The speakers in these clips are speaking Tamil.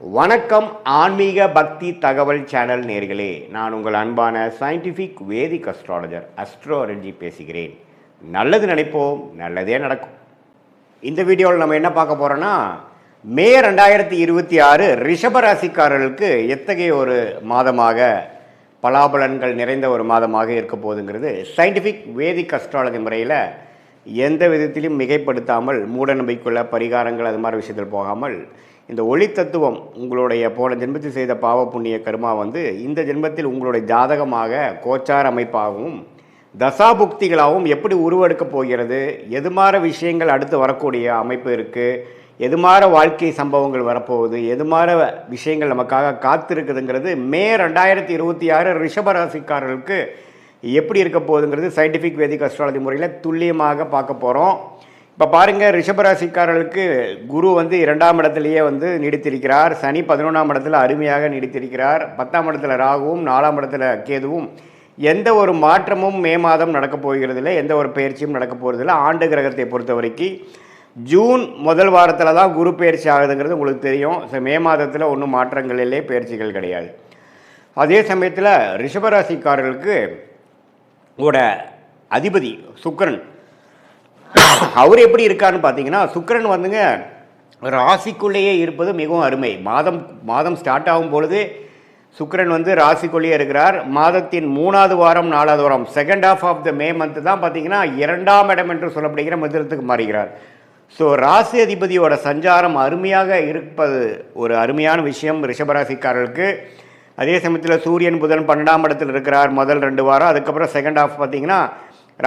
வணக்கம் ஆன்மீக பக்தி தகவல் சேனல் நேர்களே, நான் உங்கள் அன்பான சயின்டிஃபிக் வேதிக் அஸ்ட்ராலஜர் அஸ்ட்ரோலஜி பேசுகிறேன். நல்லது நினைப்போம், நல்லதே நடக்கும். இந்த வீடியோவில் நம்ம என்ன பார்க்க போகிறோன்னா, மே 2026 ரிஷபராசிக்காரர்களுக்கு எத்தகைய ஒரு மாதமாக பலாபலன்கள் நிறைந்த ஒரு மாதமாக இருக்க போகுதுங்கிறது சயின்டிஃபிக் வேதிக் அஸ்ட்ராலஜி முறையில் எந்த விதத்திலும் மிகைப்படுத்தாமல் மூட நம்பிக்கையுள்ள பரிகாரங்கள் அது மாதிரி விஷயத்தில் போகாமல் இந்த ஒளி தத்துவம் உங்களுடைய போன ஜென்மத்தில் செய்த பாவ புண்ணிய கர்மா இந்த ஜென்மத்தில் உங்களுடைய ஜாதகமாக கோச்சார அமைப்பாகவும் தசாபுக்திகளாகவும் எப்படி உருவெடுக்கப் போகிறது, எது மாதிரி விஷயங்கள் அடுத்து வரக்கூடிய அமைப்பு இருக்குது, எது மாதிரி வாழ்க்கை சம்பவங்கள் வரப்போகுது, எது மாதிரி விஷயங்கள் நமக்காக காத்திருக்குதுங்கிறது மே 2026 ரிஷபராசிக்காரர்களுக்கு எப்படி இருக்க போகுதுங்கிறது சயின்டிஃபிக் வேதிக் அஸ்ட்ராலஜி முறையில் துல்லியமாக பார்க்க போகிறோம். இப்போ பாருங்கள், ரிஷபராசிக்காரர்களுக்கு குரு 2ஆம் இடத்துலையே நீடித்திருக்கிறார். சனி 11ஆம் இடத்துல அருமையாக நீடித்திருக்கிறார். 10ஆம் இடத்துல ராகுவும் 4ஆம் இடத்துல கேதுவும். எந்த ஒரு மாற்றமும் மே மாதம் நடக்கப் போகிறதில்லை, எந்த ஒரு பயிற்சியும் நடக்க போகிறதில்லை. ஆண்டு கிரகத்தை பொறுத்த வரைக்கும் ஜூன் முதல் வாரத்தில் தான் குரு பயிற்சி ஆகுதுங்கிறது உங்களுக்கு தெரியும். மே மாதத்தில் ஒன்றும் மாற்றங்கள் இல்லை, பயிற்சிகள் கிடையாது. அதே சமயத்தில் ரிஷபராசிக்காரர்களுக்கு ஓட அதிபதி சுக்கிரன், அவர் எப்படி இருக்கான்னு பார்த்தீங்கன்னா, சுக்கிரன் ராசிக்குள்ளேயே இருப்பது மிகவும் அருமை. மாதம் ஸ்டார்ட் ஆகும் பொழுது சுக்கிரன் ராசிக்குள்ளேயே இருக்கிறார். மாதத்தின் 3வது வாரம் 4வது வாரம் second half of the May month தான் பார்த்தீங்கன்னா 2ஆம் இடம் என்று சொல்லப்படுகிற மிதுனத்துக்கு மாறுகிறார். ஸோ ராசி அதிபதியோட சஞ்சாரம் அருமையாக இருப்பது ஒரு அருமையான விஷயம் ரிஷபராசிக்காரர்களுக்கு. அதே சமயத்தில் சூரியன் புதன் 12ஆம் இடத்தில் இருக்கிறார் முதல் 2 வாரம். அதுக்கப்புறம் செகண்ட் ஹாஃப் பார்த்தீங்கன்னா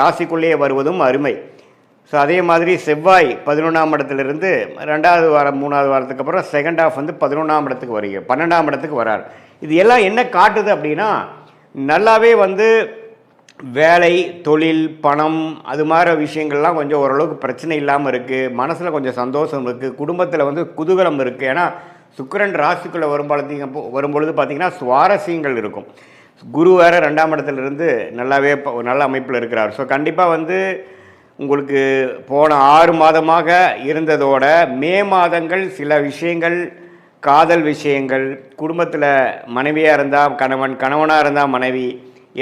ராசிக்குள்ளேயே வருவதும் அருமை. ஸோ அதே மாதிரி செவ்வாய் 11ஆம் இடத்துலேருந்து 2வது வாரம் 3வது வாரத்துக்கு அப்புறம் செகண்ட் ஹாஃப் 11ஆம் இடத்துக்கு வருகிறது, 12ஆம் இடத்துக்கு வரார். இது எல்லாம் என்ன காட்டுது அப்படின்னா, நல்லாவே வேலை, தொழில், பணம் அது மாதிரி விஷயங்கள்லாம் கொஞ்சம் ஓரளவுக்கு பிரச்சனை இல்லாமல் இருக்குது. மனசில் கொஞ்சம் சந்தோஷம் இருக்குது, குடும்பத்தில் குதூகலம் இருக்குது. ஏன்னா சுக்கிரன் ராசிக்குள்ளே வரும்பொழுது பார்த்திங்கன்னா சுவாரஸ்யங்கள் இருக்கும். குரு வேறு 2ஆம் இடத்துலேருந்து நல்லாவே நல்ல அமைப்பில் இருக்கிறார். ஸோ கண்டிப்பாக உங்களுக்கு போன 6 மாதமாக இருந்ததோட மே மாதங்கள் சில விஷயங்கள், காதல் விஷயங்கள், குடும்பத்தில் மனைவியாக இருந்தால் கணவன், கணவனாக இருந்தால் மனைவி,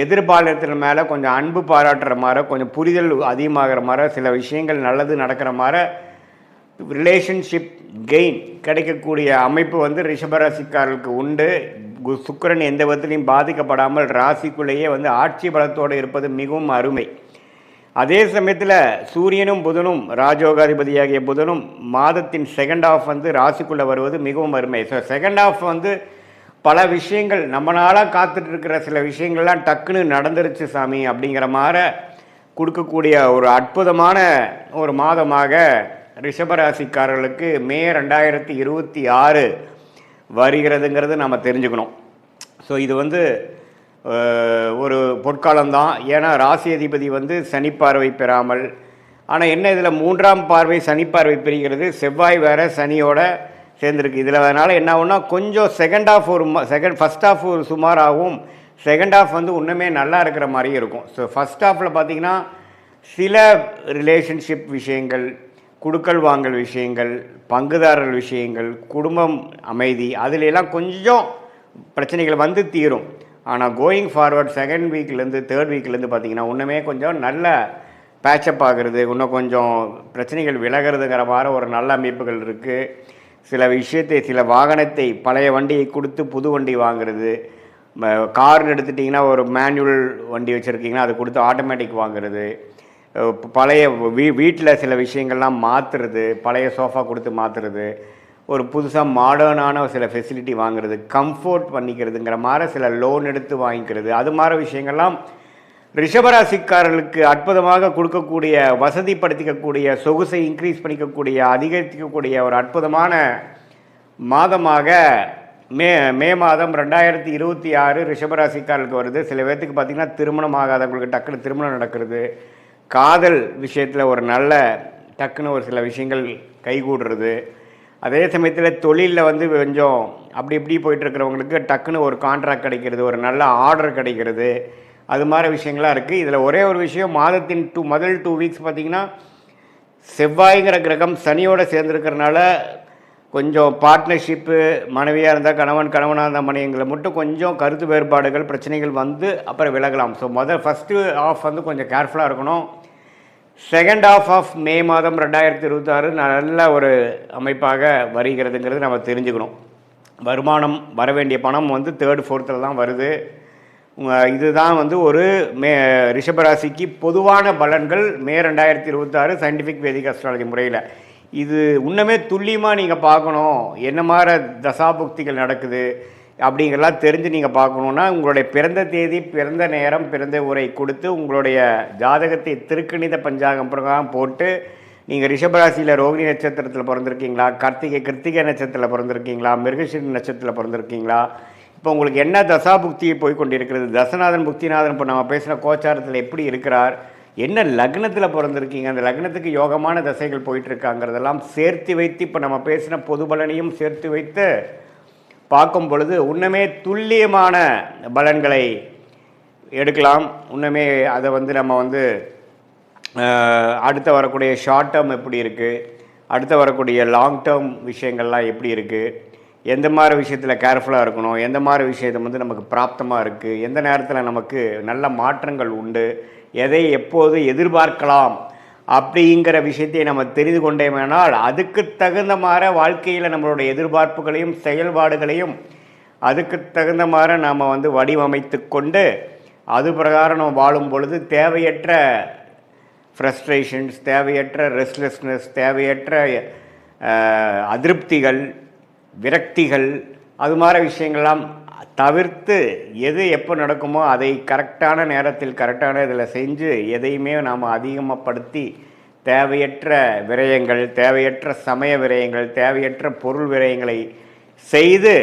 எதிர்பாலத்தின் மேலே கொஞ்சம் அன்பு பாராட்டுற மாதிரி, கொஞ்சம் புரிதல் அதிகமாகிற மாதிரி, சில விஷயங்கள் நல்லது நடக்கிற மாதிரி ரிலேஷன்ஷிப் கெயின் கிடைக்கக்கூடிய அமைப்பு ரிஷபராசிக்காரர்களுக்கு உண்டு. சுக்கிரன் எந்த விதத்திலையும் பாதிக்கப்படாமல் ராசிக்குள்ளேயே ஆட்சி பலத்தோடு இருப்பது மிகவும் அருமை. அதே சமயத்தில் சூரியனும் புதனும், ராஜோகாதிபதியாகிய புதனும் மாதத்தின் செகண்ட் ஹாஃப் ராசிக்குள்ளே வருவது மிகவும் அருமை. ஸோ செகண்ட் ஹாஃப் பல விஷயங்கள் நம்ம நாளாக காத்துட்டு இருக்கிற சில விஷயங்கள்லாம் டக்குன்னு நடந்துருச்சு சாமி அப்படிங்கிற மாதிரி கொடுக்கக்கூடிய ஒரு அற்புதமான ஒரு மாதமாக ரிஷபராசிக்காரர்களுக்கு மே 2026 வருகிறதுங்கிறது நம்ம தெரிஞ்சுக்கணும். ஸோ இது ஒரு பொற்காலம்தான். ஏன்னா ராசி அதிபதி சனி பார்வை பெறாமல், ஆனால் என்ன இதில் 3ஆம் பார்வை சனி பார்வை பெறுகிறது. செவ்வாய் வேறு சனியோட சேர்ந்துருக்கு. இதில் அதனால் என்ன ஆகும்னா, கொஞ்சம் செகண்ட் ஹாஃப் ஃபஸ்ட் ஹாஃப் ஒரு சுமாராகவும், செகண்ட் ஹாஃப் இன்னுமே நல்லா இருக்கிற மாதிரியும் இருக்கும். ஸோ ஃபஸ்ட் ஹாஃபில் பார்த்திங்கன்னா சில ரிலேஷன்ஷிப் விஷயங்கள், குடுக்கல் வாங்கல் விஷயங்கள், பங்குதாரர்கள் விஷயங்கள், குடும்பம் அமைதி, அதிலெல்லாம் கொஞ்சம் பிரச்சனைகள் தீரும். ஆனால் கோயிங் ஃபார்வர்ட் செகண்ட் வீக்லேருந்து தேர்ட் வீக்லேருந்து பார்த்திங்கன்னா இன்னுமே கொஞ்சம் நல்ல பேச்சப் ஆகிறது, இன்னும் கொஞ்சம் பிரச்சனைகள் விலகிறதுங்கிற மாதிரி ஒரு நல்ல அமைப்புகள் இருக்குது. சில வாகனத்தை, பழைய வண்டியை கொடுத்து புது வண்டி வாங்குறது, கார்னு எடுத்துட்டிங்கன்னா ஒரு மேனுவல் வண்டி வச்சுருக்கீங்கன்னா அதை கொடுத்து ஆட்டோமேட்டிக் வாங்குறது, பழைய வீட்டில் சில விஷயங்கள்லாம் மாற்றுறது, பழைய சோஃபா கொடுத்து மாற்றுறது, ஒரு புதுசாக மாடர்னான சில ஃபெசிலிட்டி வாங்குறது, கம்ஃபோர்ட் பண்ணிக்கிறதுங்கிற மாதிரி சில லோன் எடுத்து வாங்கிக்கிறது, அது மாதிரி விஷயங்கள்லாம் ரிஷபராசிக்காரர்களுக்கு அற்புதமாக கொடுக்கக்கூடிய, வசதிப்படுத்திக்கக்கூடிய, சொகுசை இன்க்ரீஸ் பண்ணிக்கக்கூடிய, அதிகரிக்கக்கூடிய ஒரு அற்புதமான மாதமாக மே மாதம் 2026 ரிஷபராசிக்காரர்களுக்கு வருது. சில பேர்த்துக்கு பார்த்திங்கன்னா திருமணம் ஆகாதவங்களுக்கு டக்குன்னு திருமணம் நடக்கிறது, காதல் விஷயத்தில் ஒரு நல்ல டக்குன்னு ஒரு சில விஷயங்கள் கைகூடுறது. அதே சமயத்தில் தொழிலில் கொஞ்சம் அப்படி இப்படி போயிட்டுருக்கிறவங்களுக்கு டக்குன்னு ஒரு கான்ட்ராக்ட் கிடைக்கிறது, ஒரு நல்ல ஆர்டர் கிடைக்கிறது, அது மாதிரி விஷயங்களாக இருக்குது. இதில் ஒரே ஒரு விஷயம், மாதத்தின் முதல் 2 வீக்ஸ் பார்த்திங்கன்னா செவ்வாய்ங்கிற கிரகம் சனியோடு சேர்ந்துருக்கிறனால கொஞ்சம் பார்ட்னர்ஷிப்பு, மனைவியாக இருந்தால் கணவன், கணவனாக இருந்தால் மனைவிங்களை மட்டும் கொஞ்சம் கருத்து வேறுபாடுகள், பிரச்சனைகள் வந்து அப்புறம் விலகலாம். ஸோ ஃபஸ்ட்டு ஆஃப் வந்து கொஞ்சம் கேர்ஃபுல்லாக இருக்கணும். செகண்ட் ஆஃப் ஆஃப் மே மாதம் 2026 நல்ல ஒரு அமைப்பாக வருகிறதுங்கிறது நம்ம தெரிஞ்சுக்கணும். வருமானம் வர வேண்டிய பணம் வந்து 3rd 4th தான் வருது. இதுதான் வந்து ஒரு ரிஷபராசிக்கு பொதுவான பலன்கள் மே 2026 சயின்டிஃபிக் வேதிக் அஸ்ட்ராலஜி முறையில். இது இன்னுமே துல்லியமாக நீங்கள் பார்க்கணும், என்ன மாதிரி தசாபுக்திகள் நடக்குது அப்படிங்கிறலாம் தெரிஞ்சு நீங்கள் பார்க்கணுன்னா உங்களுடைய பிறந்த தேதி, பிறந்த நேரம், பிறந்த உரை கொடுத்து உங்களுடைய ஜாதகத்தை திருக்கணித பஞ்சாங்கம் பிரகாரம் போட்டு நீங்கள் ரிஷபராசியில் ரோகிணி நட்சத்திரத்தில் பிறந்திருக்கீங்களா, கிருத்திகை நட்சத்திரத்தில் பிறந்திருக்கீங்களா, மிருகசீரிஷ நட்சத்திரத்தில் பிறந்திருக்கீங்களா, இப்போ உங்களுக்கு என்ன தசாபுக்தி போய் கொண்டிருக்கிறது, தசநாதன் புக்திநாதன் இப்போ நம்ம பேசின கோச்சாரத்தில் எப்படி இருக்கிறார், என்ன லக்னத்தில் பிறந்திருக்கீங்க, அந்த லக்னத்துக்கு யோகமான தசைகள் போயிட்டுருக்காங்கிறதெல்லாம் சேர்த்து வைத்து இப்போ நம்ம பேசின பொது பலனையும் சேர்த்து வைத்து பார்க்கும் பொழுது இன்னுமே துல்லியமான பலன்களை எடுக்கலாம். இன்னுமே அதை வந்து நம்ம வந்து அடுத்து வரக்கூடிய ஷார்ட் டேர்ம் எப்படி இருக்குது, அடுத்து வரக்கூடிய லாங் டேர்ம் விஷயங்கள்லாம் எப்படி இருக்குது, எந்த மாதிரி விஷயத்தில் கேர்ஃபுல்லாக இருக்கணும், எந்த மாதிரி விஷயத்தை வந்து நமக்கு பிராப்தமாக இருக்குது, எந்த நேரத்தில் நமக்கு நல்ல மாற்றங்கள் உண்டு, எதை எப்போது எதிர்பார்க்கலாம் அப்படிங்கிற விஷயத்தை நம்ம தெரிந்து கொண்டேமானால் அதுக்கு தகுந்த மாதிரி வாழ்க்கையில் நம்மளுடைய எதிர்பார்ப்புகளையும் செயல்பாடுகளையும் அதுக்கு தகுந்த மாதிரி நாம் வந்து வடிவமைத்து கொண்டு அது பிரகாரம் நம்ம வாழும் பொழுது தேவையற்ற ஃப்ரஸ்ட்ரேஷன்ஸ், தேவையற்ற ரெஸ்ட்லெஸ்னஸ், தேவையற்ற அதிருப்திகள், விரக்திகள், அது மாதிரி விஷயங்கள்லாம் தவிர்த்து எது எப்போ நடக்குமோ அதை கரெக்டான நேரத்தில் கரெக்டான இதில் செஞ்சு எதையுமே நாம் அதிகமாகப்படுத்தி தேவையற்ற விரயங்கள், தேவையற்ற சமய விரயங்கள், தேவையற்ற பொருள் விரயங்களை செய்து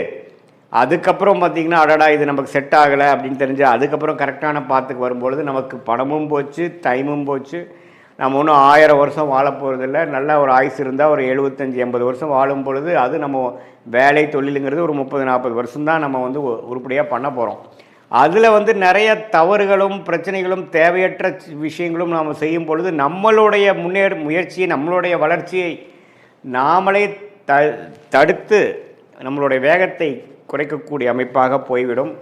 அதுக்கப்புறம் பார்த்திங்கன்னா அடடா இது நமக்கு செட் ஆகலை அப்படின்னு தெரிஞ்சு அதுக்கப்புறம் கரெக்டான பாத்துக்கு வரும்பொழுது நமக்கு பணமும் போச்சு, டைமும் போச்சு. நம்ம ஒன்றும் 1000 வருஷம் வாழ போகிறதில்ல. நல்ல ஒரு ஆயுசு இருந்தால் ஒரு 75-80 வருஷம் வாழும் பொழுது அது நம்ம வேலை தொழிலுங்கிறது ஒரு 30-40 வருஷம்தான் நம்ம வந்து உருப்படியாக பண்ண போகிறோம். அதில் வந்து நிறைய தவறுகளும் பிரச்சனைகளும் தேவையற்ற விஷயங்களும் நாம் செய்யும் பொழுது நம்மளுடைய முயற்சியை, நம்மளுடைய வளர்ச்சியை நாமளே தடுத்து நம்மளுடைய வேகத்தை குறைக்கக்கூடிய அமைப்பாக போய்விடும்.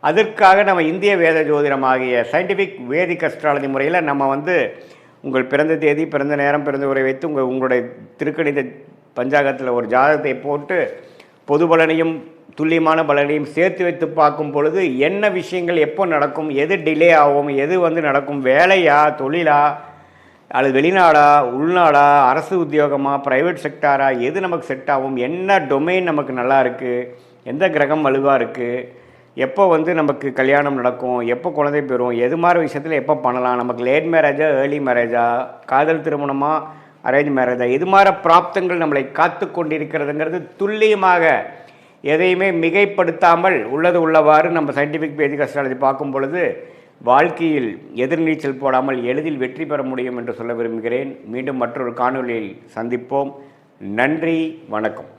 அதற்காக நம்ம இந்திய வேத ஜோதிடமாகிய சயின்டிஃபிக் வேதிக் அஸ்ட்ராலஜி முறையில் நம்ம வந்து உங்கள் பிறந்த தேதி, பிறந்த நேரம், பிறந்த உரை வைத்து உங்களுடைய திருக்கணித பஞ்சாங்கத்தில் ஒரு ஜாதகத்தை போட்டு பொது பலனையும் துல்லியமான பலனையும் சேர்த்து வைத்து பார்க்கும் பொழுது என்ன விஷயங்கள் எப்போ நடக்கும், எது டிலே ஆகும், எது வந்து நடக்கும், வேலையா, தொழிலா, அல்லது வெளிநாடா, உள்நாடா, அரசு உத்தியோகமா, ப்ரைவேட் செக்டாரா, எது நமக்கு செட் ஆகும், என்ன டொமைன் நமக்கு நல்லா இருக்குது, எந்த கிரகம் வலுவாக இருக்குது, எப்போ வந்து நமக்கு கல்யாணம் நடக்கும், எப்போ குழந்தை பெறும், எது மாதிரி விஷயத்தில் எப்போ பண்ணலாம், நமக்கு லேட் மேரேஜா, ஏர்லி மேரேஜா, காதல் திருமணமா, அரேஞ்ச் மேரேஜா, இது மாதிரி பிராப்தங்கள் நம்மளை காத்து கொண்டிருக்கிறதுங்கிறது துல்லியமாக எதையுமே மிகைப்படுத்தாமல் உள்ளது உள்ளவாறு நம்ம சயின்டிஃபிக் வேதிக் அஸ்ட்ராலஜி பார்க்கும் பொழுது வாழ்க்கையில் எதிர்நீச்சல் போடாமல் எளிதில் வெற்றி பெற முடியும் என்று சொல்ல விரும்புகிறேன். மீண்டும் மற்றொரு காணொலியில் சந்திப்போம். நன்றி, வணக்கம்.